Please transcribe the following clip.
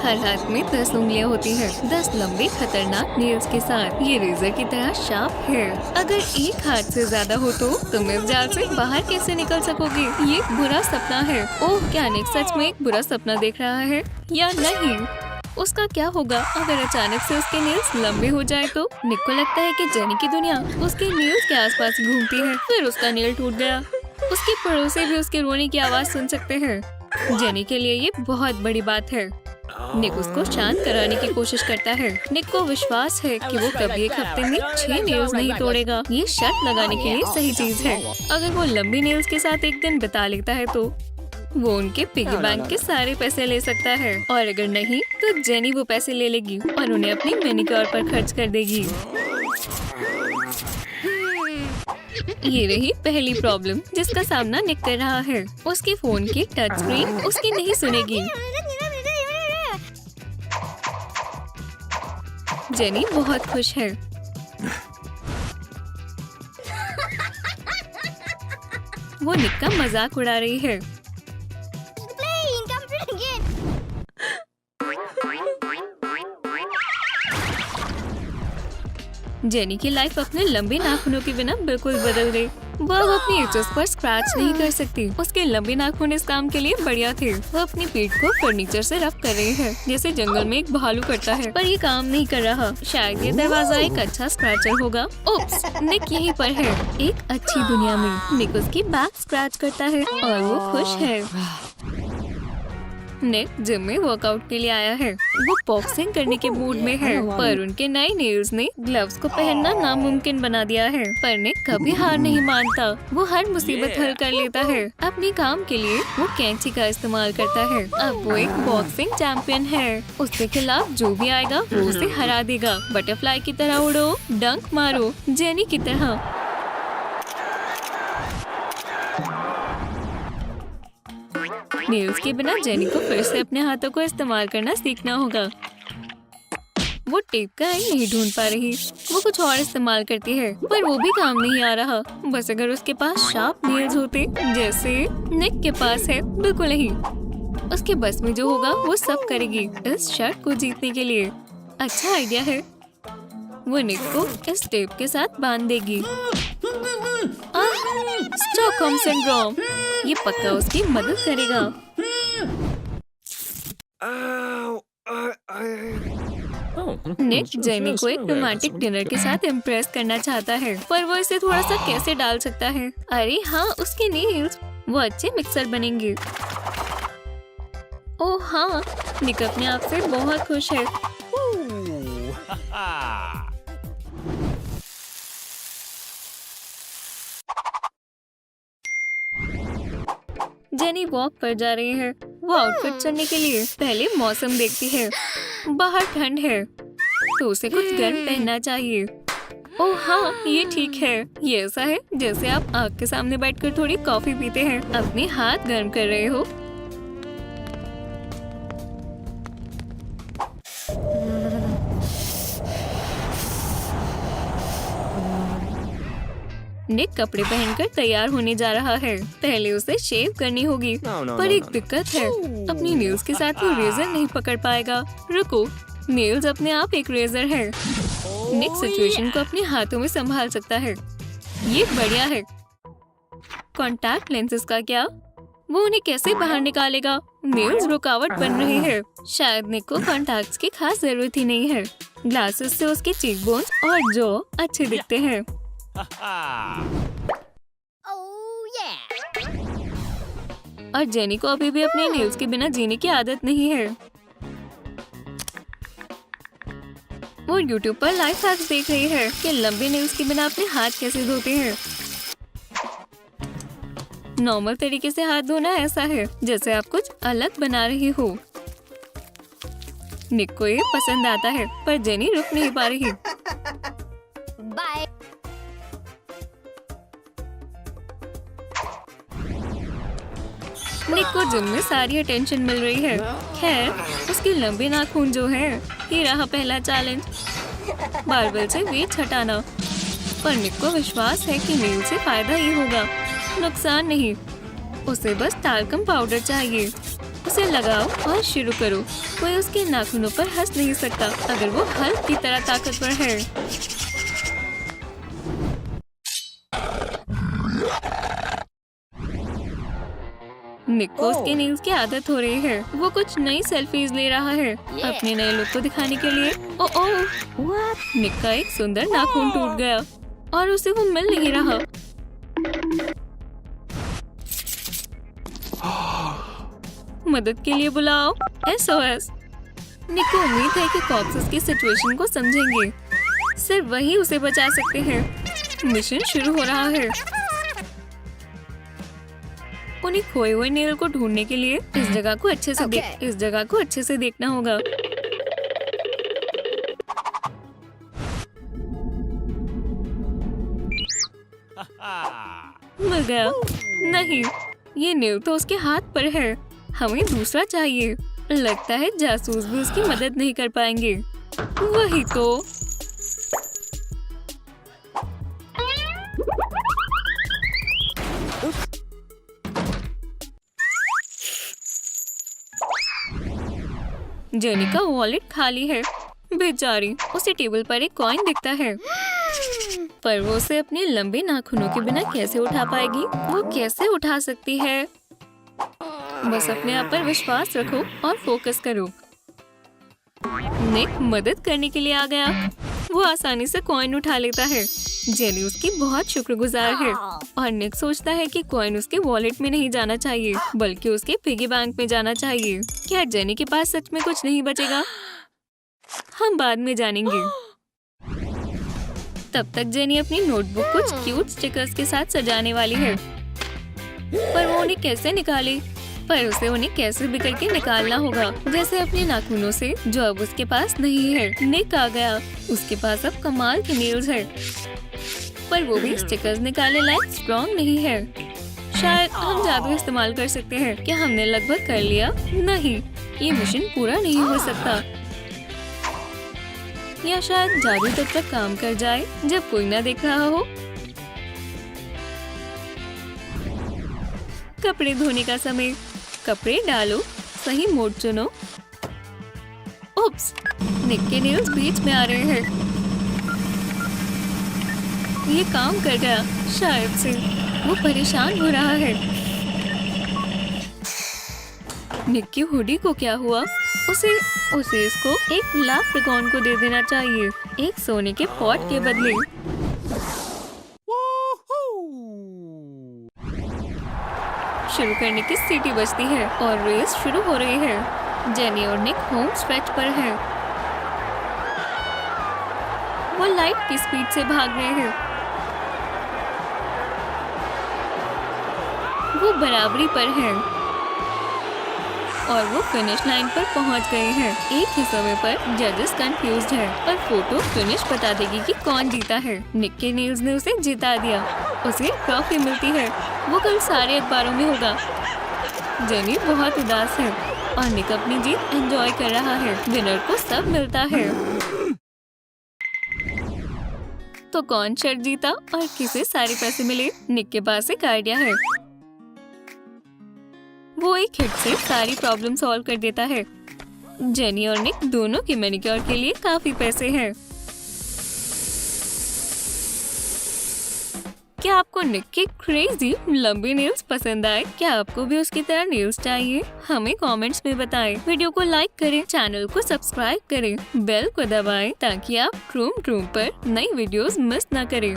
हर हाथ में 10 उंगलियां होती हैं, 10 लंबे खतरनाक नेल्स के साथ। ये रेजर की तरह शार्प है। अगर एक हाथ से ज्यादा हो तो तुम इस जाल से बाहर कैसे निकल सकोगे? ये एक बुरा सपना है। ओह, क्या निक सच में एक बुरा सपना देख रहा है या नहीं? उसका क्या होगा अगर अचानक से उसके नेल्स लंबे हो जाए तो? निक को लगता है कि जेनी की दुनिया उसके नेल्स के आसपास घूमती है। फिर उसका नेल टूट गया। उसके पड़ोसी भी उसके रोने की आवाज सुन सकते हैं। जेनी के लिए ये बहुत बड़ी बात है। निक उसको शांत कराने की कोशिश करता है। निक को विश्वास है कि वो कभी एक हफ्ते में 6 नेल्स नहीं तोड़ेगा। ये शर्त लगाने के लिए सही चीज है। अगर वो लंबी नेल्स के साथ एक दिन बिता लेता है तो वो उनके पिगी बैंक के सारे पैसे ले सकता है, और अगर नहीं तो जेनी वो पैसे ले लेगी और उन्हें अपनी मैनिक्योर पर खर्च कर देगी। ये रही पहली प्रॉब्लम जिसका सामना निक कर रहा है। उसके फोन की टच स्क्रीन उसकी नहीं सुनेगी। जेनी बहुत खुश है। वो निक का मजाक उड़ा रही है। जेनी की लाइफ अपने लंबे नाखूनों के बिना बिल्कुल बदल गई। वो अब अपनी एजेस पर स्क्रैच नहीं कर सकती। उसके लंबे नाखून इस काम के लिए बढ़िया थे। वो अपनी पीठ को फर्नीचर से रब कर रही है जैसे जंगल में एक भालू करता है, पर ये काम नहीं कर रहा। शायद ये दरवाजा एक अच्छा स्क्रैचर होगा। ओप्स, निक यहीं पर है। एक अच्छी दुनिया में निक उसकी बैक स्क्रैच करता है और वो खुश है। निक जिम में वर्कआउट के लिए आया है। वो बॉक्सिंग करने के मूड में है, पर उनके नए नेल्स ने ग्लव्स को पहनना नामुमकिन बना दिया है। पर निक कभी हार नहीं मानता। वो हर मुसीबत हल कर लेता है। अपने काम के लिए वो कैंची का इस्तेमाल करता है। अब वो एक बॉक्सिंग चैंपियन है। उसके खिलाफ जो भी आएगा वो उसे हरा देगा। बटरफ्लाई की तरह उड़ो, डंक मारो, जेनी की तरह। नेल्स के बिना जेनी को फिर से अपने हाथों को इस्तेमाल करना सीखना होगा। वो टेप का एंड नहीं ढूंढ पा रही। वो कुछ और इस्तेमाल करती है, पर वो भी काम नहीं आ रहा। बस अगर उसके पास शार्प नेल्स होते जैसे निक के पास है। बिल्कुल नहीं। उसके बस में जो होगा वो सब करेगी इस शर्त को जीतने के लिए। अच्छा आइडिया है। वो निक को इस टेप के साथ बांध देगी। स्टॉकहोम सिंड्रोम, ये पक्का उसकी मदद करेगा। निक जेनी को एक रोमांटिक डिनर के साथ इम्प्रेस करना चाहता है, पर वो इसे थोड़ा सा कैसे डाल सकता है? अरे हाँ, उसके नेल्स वो अच्छे मिक्सर बनेंगे। ओह हाँ, निक अपने आप से बहुत खुश है। जेनी वॉक पर जा रही है। वो आउटफिट चुनने के लिए पहले मौसम देखती है। बाहर ठंड है तो उसे कुछ गर्म पहनना चाहिए। ओह हाँ, ये ठीक है। ये ऐसा है जैसे आप आग के सामने बैठकर थोड़ी कॉफी पीते हैं, अपने हाथ गर्म कर रहे हो। निक कपड़े पहनकर तैयार होने जा रहा है। पहले उसे शेव करनी होगी, पर एक दिक्कत है। अपनी नेल्स के साथ वो रेजर नहीं पकड़ पाएगा। रुको, नेल्स अपने आप एक रेजर है। निक सिचुएशन को अपने हाथों में संभाल सकता है। ये बढ़िया है। कॉन्टैक्ट लेंसेज का क्या? वो उन्हें कैसे बाहर निकालेगा? नेल्स रुकावट बन रही है। शायद निक को कॉन्टैक्ट्स की खास जरूरत ही नहीं है। ग्लासेस से उसके चीक बोन्स और जॉ अच्छे दिखते हैं। और जेनी को अभी भी अपने नेल्स के बिना जीने की आदत नहीं है। वो YouTube पर लाइफ हैक्स देख रही है कि लंबे नेल्स के बिना अपने हाथ कैसे धोते हैं। नॉर्मल तरीके से हाथ धोना ऐसा है जैसे आप कुछ अलग बना रही हो। निक को ये पसंद आता है, पर जेनी रुक नहीं पा रही। बाय। निक को जिम में सारी अटेंशन मिल रही है। खैर, उसके लंबे नाखून जो हैं, ये रहा पहला चैलेंज, बारबेल से वेट हटाना। पर निक को विश्वास है कि नेल से फायदा ही होगा, नुकसान नहीं। उसे बस टाल्कम पाउडर चाहिए। उसे लगाओ और शुरू करो। कोई उसके नाखूनों पर हंस नहीं सकता अगर वो हल्क की तरह ताकतवर है। निक को उसके नेल्स की आदत हो रही है। वो कुछ नई सेल्फीज ले रहा है अपने नए लुक को दिखाने के लिए। ओह, निक का एक सुंदर नाखून टूट गया और उसे वो मिल नहीं रहा। मदद के लिए बुलाओ। SOS। निक को उम्मीद है कि कॉप्स उसकी सिचुएशन को समझेंगे। सिर्फ वही उसे बचा सकते हैं। मिशन शुरू हो रहा है। उन्हें खोए हुए नेल को ढूंढने के लिए इस जगह को अच्छे से देखना होगा। मिल गया। नहीं, ये नेल तो उसके हाथ पर है। हमें दूसरा चाहिए। लगता है जासूस भी उसकी मदद नहीं कर पाएंगे। वही तो। जेनी का वॉलेट खाली है। बेचारी, उसे टेबल पर एक कॉइन दिखता है, पर वो उसे अपने लंबे नाखूनों के बिना कैसे उठा पाएगी? वो कैसे उठा सकती है? बस अपने आप पर विश्वास रखो और फोकस करो। निक मदद करने के लिए आ गया। वो आसानी से कॉइन उठा लेता है। जेनी उसकी बहुत शुक्रगुजार है और निक सोचता है कि कॉइन उसके वॉलेट में नहीं जाना चाहिए बल्कि उसके पिगी बैंक में जाना चाहिए। क्या जेनी के पास सच में कुछ नहीं बचेगा? हम बाद में जानेंगे। तब तक जेनी अपनी नोटबुक कुछ क्यूट स्टिकर्स के साथ सजाने वाली है, पर वो उन्हें कैसे निकाले? पर उसे उन्हें कैसे भी करके निकालना होगा, जैसे अपने नाखूनों से, जो अब उसके पास नहीं है। निक आ गया। उसके पास अब कमाल के नेल्स है, पर वो भी स्टिकर्स निकालने लायक स्ट्रॉन्ग नहीं है। शायद हम जादू इस्तेमाल कर सकते हैं। क्या हमने लगभग कर लिया? नहीं, ये मिशन पूरा नहीं हो सकता। या शायद जादू तब तक काम कर जाए जब कोई ना देख रहा हो। कपड़े धोने का समय। कपड़े डालो, सही मोड चुनो। उप्स, निक के नेल्स बीच में आ रहे हैं। ये काम कर गया शायद से। वो परेशान हो रहा है। निक की हुडी को क्या हुआ? उसे इसको एक लेप्रेकॉन को दे देना चाहिए, एक सोने के पॉट के बदले। शुरू करने की सीटी बजती है और रेस शुरू हो रही है। जेनी और निक होम स्ट्रेच पर हैं। वो लाइट की स्पीड से भाग रहे हैं। वो बराबरी पर हैं और वो फिनिश लाइन पर पहुंच गए हैं। एक ही समय पर जजेस कंफ्यूज्ड हैं, पर फोटो फिनिश बता देगी कि कौन जीता है। निक के नेल्स ने उसे जिता दिया। उसे ट्रॉफी मिलती है। वो कल सारे अखबारों में होगा। जेनी बहुत उदास है और निक अपनी जीत एंजॉय कर रहा है। विनर को सब मिलता है। तो कौन शर्ट जीता और किसे सारे पैसे मिले? निक के पास एक आइडिया है। वो एक हिट से सारी प्रॉब्लम सॉल्व कर देता है। जेनी और निक दोनों के मैनिक्योर के लिए काफी पैसे हैं। क्या आपको निक के क्रेजी लंबे नेल्स पसंद आए? क्या आपको भी उसकी तरह नेल्स चाहिए? हमें कमेंट्स में बताएं। वीडियो को लाइक करें, चैनल को सब्सक्राइब करें, बेल को दबाएं ताकि आप ट्रूम पर नई वीडियोस मिस न करें।